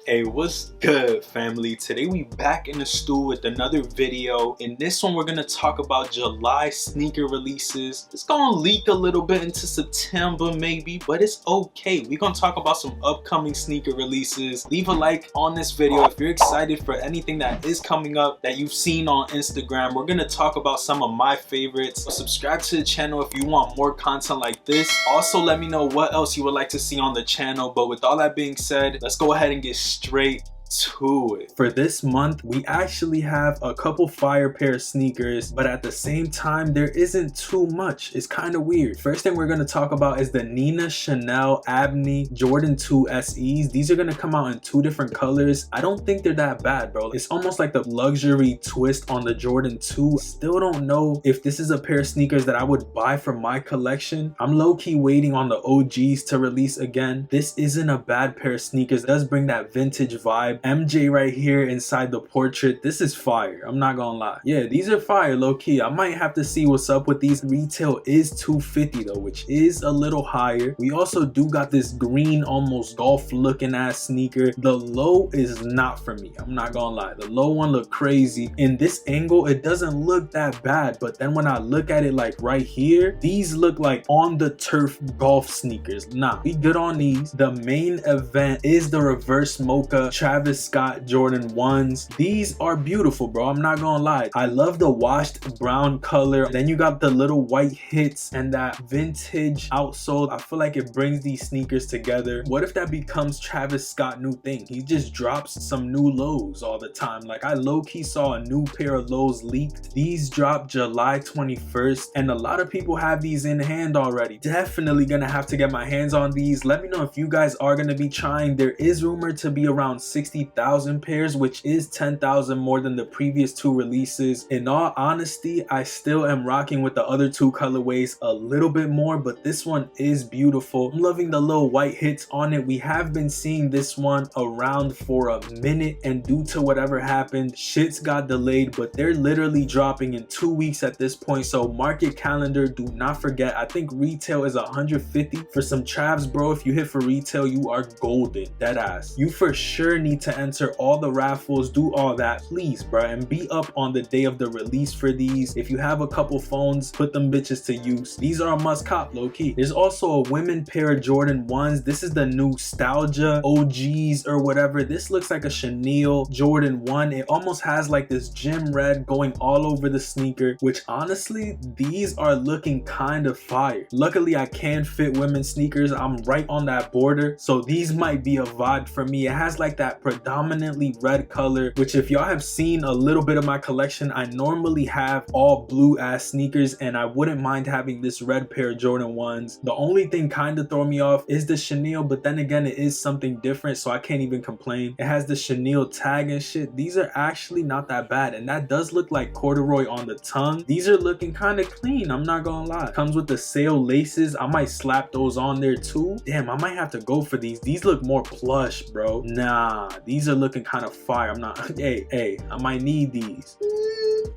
Hey, what's good, family? Today we back in the stew with another video. In this one, we're gonna talk about July sneaker releases. It's gonna leak a little bit into September maybe, but it's okay. We're gonna talk about some upcoming sneaker releases. Leave a like on this video if you're excited for anything that is coming up that you've seen on Instagram. We're gonna talk about some of my favorites. So subscribe to the channel if you want more content like this. Also, let me know what else you would like to see on the channel. But with all that being said, let's go ahead and get straight to it. For this month, we actually have a couple fire pair of sneakers, but at the same time, there isn't too much. It's kind of weird. First thing we're going to talk about is the Nina Chanel Abney Jordan 2 SEs. These are going to come out in two different colors. I don't think they're that bad, bro. It's almost like the luxury twist on the Jordan 2. Still don't know if this is a pair of sneakers that I would buy for my collection. I'm low-key waiting on the OGs to release again. This isn't a bad pair of sneakers. It does bring that vintage vibe. MJ right here inside the portrait. This is fire. I'm not gonna lie. Yeah, these are fire, low-key. I might have to see what's up with these. Retail is $250 though, which is a little higher. We also do got this green, almost golf looking ass sneaker. The low is not for me. I'm not gonna lie. The low one look crazy. In this angle, it doesn't look that bad, but then when I look at it like right here, these look like on the turf golf sneakers. Nah, we good on these. The main event is the reverse Mocha Travis Scott Jordan 1s. These are beautiful, bro. I'm not gonna lie. I love the washed brown color. Then you got the little white hits and that vintage outsole. I feel like it brings these sneakers together. What if that becomes Travis Scott new thing? He just drops some new lows all the time. Like I low-key saw a new pair of lows leaked. These dropped July 21st and a lot of people have these in hand already. Definitely gonna have to get my hands on these. Let me know if you guys are gonna be trying. There is rumored to be around 60,000 pairs, which is 10,000 more than the previous two releases. In all honesty, I still am rocking with the other two colorways a little bit more, but this one is beautiful. I'm loving the little white hits on it. We have been seeing this one around for a minute, and due to whatever happened, shits got delayed, but they're literally dropping in 2 weeks at this point. So mark your calendar. Do not forget. I think retail is 150 for some Travs, bro. If you hit for retail, you are golden. Dead ass. You for sure need to enter all the raffles, do all that, please, bro, and be up on the day of the release for these. If you have a couple phones, put them bitches to use. These are a must cop, low-key. There's also a women pair of Jordan 1s. This is the nostalgia OGs or whatever. This looks like a Chanel Jordan 1. It almost has like this gym red going all over the sneaker, which honestly, these are looking kind of fire. Luckily, I can fit women's sneakers. I'm right on that border, so these might be a vibe for me. It has like that predominantly red color, which if y'all have seen a little bit of my collection, I normally have all blue ass sneakers, and I wouldn't mind having this red pair of Jordan 1s. The only thing kind of throwing me off is the Chanel, but then again, it is something different, so I can't even complain. It has the Chanel tag and shit. These are actually not that bad, and that does look like corduroy on the tongue. These are looking kind of clean, I'm not gonna lie. Comes with the sale laces. I might slap those on there too. Damn, I might have to go for these. These look more plush, bro. Nah, these are looking kind of fire. I'm not hey, I might need these.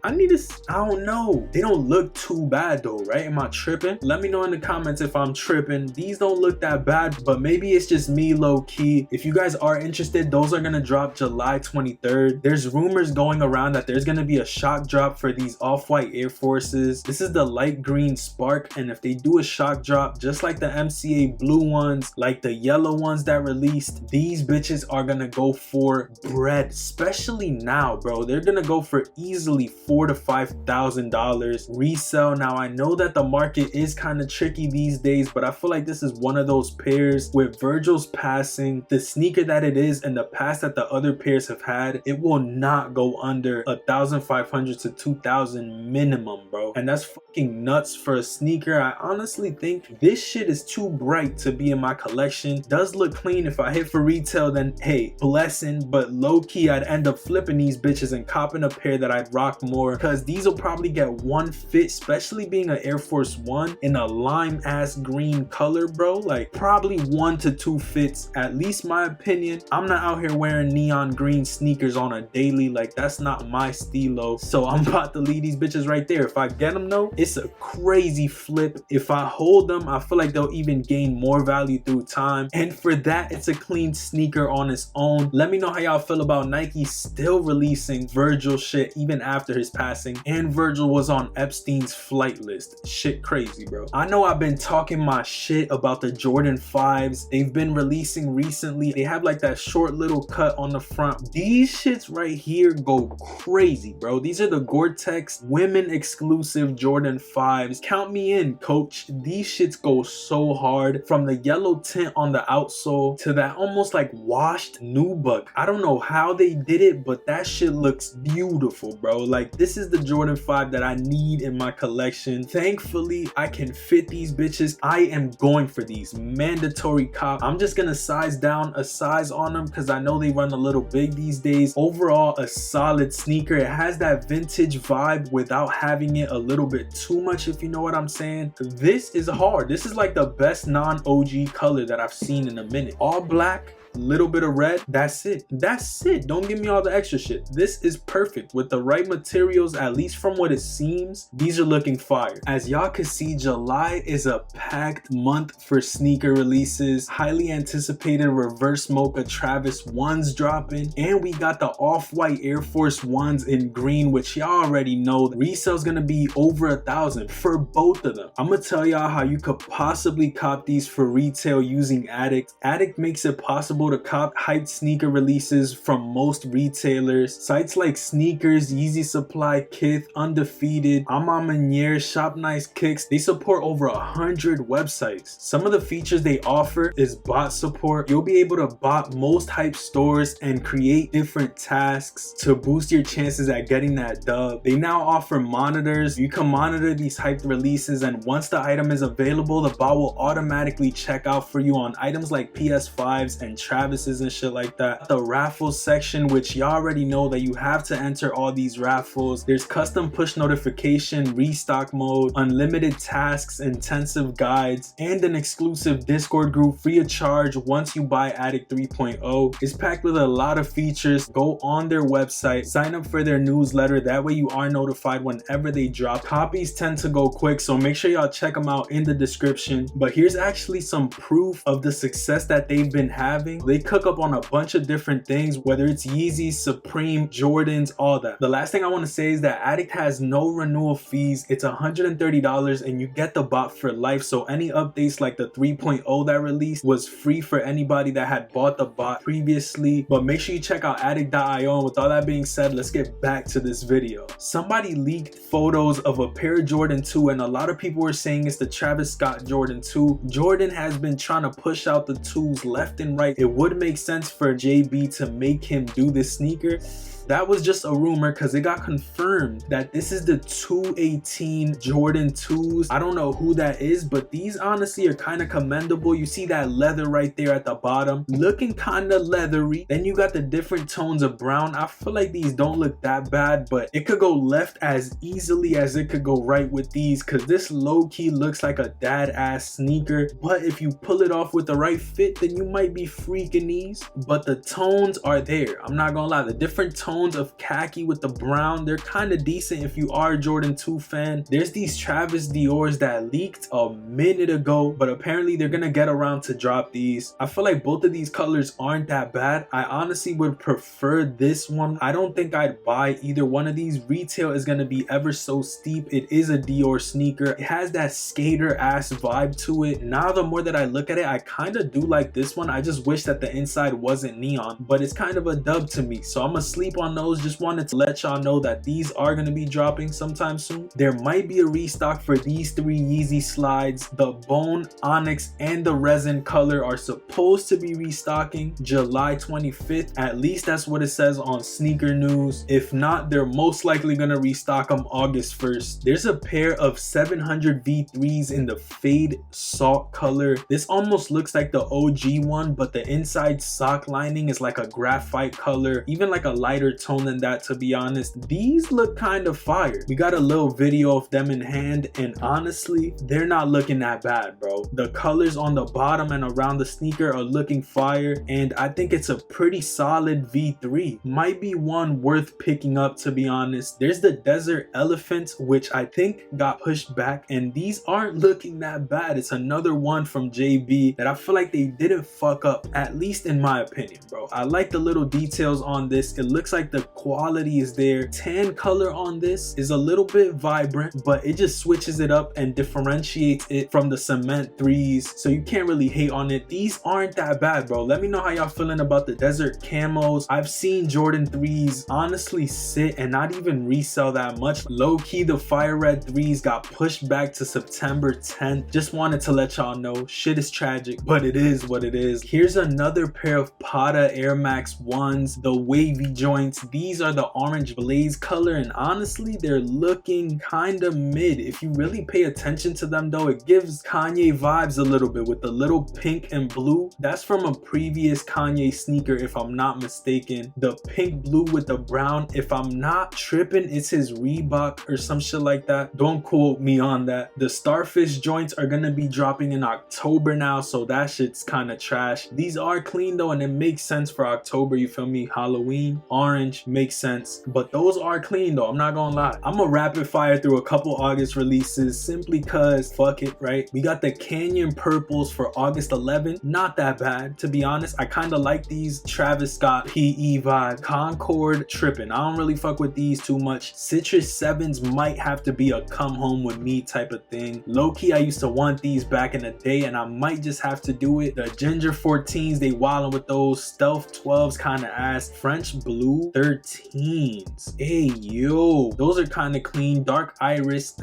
I need this. I don't know. They don't look too bad though, right? Am I tripping? Let me know in the comments if I'm tripping. These don't look that bad, but maybe it's just me low key. If you guys are interested, those are gonna drop July 23rd. There's rumors going around that there's gonna be a shock drop for these off-white Air Forces. This is the light green Spark, and if they do a shock drop, just like the MCA blue ones, like the yellow ones that released, these bitches are gonna go for bread, especially now, bro. They're gonna go for easily $4,000 to $5,000 resale. Now I know that the market is kind of tricky these days, but I feel like this is one of those pairs with Virgil's passing, the sneaker that it is, and the pass that the other pairs have had, it will not go under 1,500 to 2,000 minimum, bro. And that's fucking nuts for a sneaker. I honestly think this shit is too bright to be in my collection. Does look clean. If I hit for retail, then hey, blessing, but low-key I'd end up flipping these bitches and copping a pair that I'd rock rock more, because these will probably get one fit, especially being an Air Force One in a lime ass green color, bro. Like probably 1 to 2 fits, at least my opinion. I'm not out here wearing neon green sneakers on a daily, like that's not my stilo. So I'm about to leave these bitches right there. If I get them though, it's a crazy flip. If I hold them, I feel like they'll even gain more value through time, and for that it's a clean sneaker on its own. Let me know how y'all feel about Nike still releasing Virgil shit even after his passing, and Virgil was on Epstein's flight list. Shit crazy, bro. I know I've been talking my shit about the Jordan 5s they've been releasing recently. They have like that short little cut on the front. These shits right here go crazy, bro. These are the Gore-Tex women exclusive Jordan 5s. Count me in, coach. These shits go so hard, from the yellow tint on the outsole to that almost like washed nubuck. I don't know how they did it, but that shit looks beautiful, bro. Like this is the Jordan 5 that I need in my collection. Thankfully I can fit these bitches. I am going for these, mandatory cop. I'm just gonna size down a size on them because I know they run a little big these days. Overall, a solid sneaker. It has that vintage vibe without having it a little bit too much, if you know what I'm saying. This is hard. This is like the best non-OG color that I've seen in a minute. All black, little bit of red, that's it. That's it. Don't give me all the extra shit. This is perfect with the right materials, at least from what it seems. These are looking fire. As y'all can see, July is a packed month for sneaker releases. Highly anticipated reverse Mocha Travis ones dropping, and we got the off-white Air Force Ones in green, which y'all already know resale's gonna be over 1,000 for both of them. I'm gonna tell y'all how you could possibly cop these for retail using Addict. Addict makes it possible to cop hyped sneaker releases from most retailers. Sites like Sneakers, Yeezy Supply, Kith, Undefeated, Amamanier, Shop Nice Kicks, they support over 100 websites. Some of the features they offer is bot support. You'll be able to bot most hype stores and create different tasks to boost your chances at getting that dub. They now offer monitors. You can monitor these hyped releases, and once the item is available, the bot will automatically check out for you on items like PS5s and Travis's and shit like that. The raffles section, which y'all already know that you have to enter all these raffles. There's custom push notification, restock mode, unlimited tasks, intensive guides, and an exclusive Discord group free of charge once you buy Addict 3.0. It's packed with a lot of features. Go on their website, sign up for their newsletter, that way you are notified whenever they drop. Copies tend to go quick, so make sure y'all check them out in the description. But here's actually some proof of the success that they've been having. They cook up on a bunch of different things, whether it's Yeezy, Supreme, Jordans, all that. The last thing I want to say is that Addict has no renewal fees. It's $130 and you get the bot for life. So any updates like the 3.0 that released was free for anybody that had bought the bot previously. But make sure you check out addict.io. And with all that being said, let's get back to this video. Somebody leaked photos of a pair of Jordan 2, and a lot of people were saying it's the Travis Scott Jordan 2. Jordan has been trying to push out the 2s left and right. It would make sense for JB to make him do this sneaker. That was just a rumor because it got confirmed that this is the 218 Jordan 2s. I don't know who that is, but these honestly are kind of commendable. You see that leather right there at the bottom, looking kind of leathery. Then you got the different tones of brown. I feel like these don't look that bad, but it could go left as easily as it could go right with these, because this low-key looks like a dad-ass sneaker. But if you pull it off with the right fit, then you might be freaking these. But the tones are there. I'm not gonna lie, the different tones of khaki with the brown, they're kind of decent if you are a Jordan 2 fan. There's these Travis Dior's that leaked a minute ago, but apparently they're gonna get around to drop these. I feel like both of these colors aren't that bad. I honestly would prefer this one. I don't think I'd buy either one of these. Retail is gonna be ever so steep. It is a Dior sneaker. It has that skater ass vibe to it. Now the more that I look at it, I kind of do like this one. I just wish that the inside wasn't neon, but it's kind of a dub to me, so I'm gonna sleep on those. Just wanted to let y'all know that these are going to be dropping sometime soon. There might be a restock for these 3 Yeezy slides. The bone, onyx, and the resin color are supposed to be restocking July 25th. At least that's what it says on Sneaker News. If not, they're most likely going to restock them August 1st. There's a pair of 700 V3s in the fade salt color. This almost looks like the OG one, but the inside sock lining is like a graphite color, even like a lighter lighter tone than that, to be honest. These look kind of fire. We got a little video of them in hand, and honestly, they're not looking that bad, bro. The colors on the bottom and around the sneaker are looking fire, and I think it's a pretty solid V3. Might be one worth picking up, to be honest. There's the Desert Elephant, which I think got pushed back, and these aren't looking that bad. It's another one from JB that I feel like they didn't fuck up, at least in my opinion, bro. I like the little details on this. It looks like the quality is there. Tan color on this is a little bit vibrant, but it just switches it up and differentiates it from the cement 3s, so you can't really hate on it. These aren't that bad, bro. Let me know how y'all feeling about the desert camos. I've seen Jordan 3s honestly sit and not even resell that much. Low-key, the fire red 3s got pushed back to September 10th. Just wanted to let y'all know, shit is tragic, but it is what it is. Here's another pair of Prada Air Max 1s, the wavy joints. These are the orange blaze color, and honestly, they're looking kind of mid. If you really pay attention to them though, it gives Kanye vibes a little bit with the little pink and blue. That's from a previous Kanye sneaker, if I'm not mistaken. The pink blue with the brown, if I'm not tripping, it's his Reebok or some shit like that. Don't quote me on that. The starfish joints are gonna be dropping in October now, so that shit's kind of trash. These are clean though, and it makes sense for October, you feel me? Halloween, orange, makes sense. But those are clean though, I'm not gonna lie. I'm gonna rapid fire through a couple August releases simply cause fuck it, right? We got the Canyon purples for August 11th. Not that bad, to be honest. I kind of like these Travis Scott PE vibe. Concord tripping. I don't really fuck with these too much. Citrus 7s might have to be a come home with me type of thing. Low-key, I used to want these back in the day, and I might just have to do it. The Ginger 14s, they wildin' with those. Stealth 12s kind of ass. French Blue 13s. Hey, yo. Those are kind of clean. Dark Iris,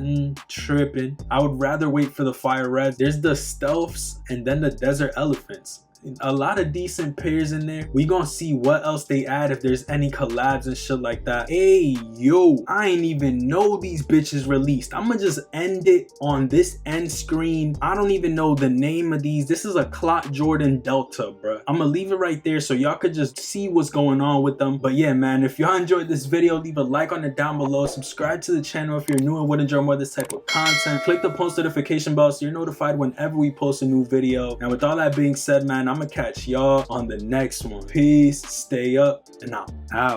tripping. I would rather wait for the fire reds. There's the Stealths and then the Desert Elephants. A lot of decent pairs in there. We gonna see what else they add, if there's any collabs and shit like that. Hey, yo, I ain't even know these bitches released. I'ma just end it on this end screen. I don't even know the name of these. This is a Clot Jordan Delta, bruh. I'ma leave it right there so y'all could just see what's going on with them. But yeah, man, if y'all enjoyed this video, leave a like on it down below. Subscribe to the channel if you're new and would enjoy more of this type of content. Click the post notification bell so you're notified whenever we post a new video. And with all that being said, man, I'm gonna catch y'all on the next one. Peace, stay up, and I'm out.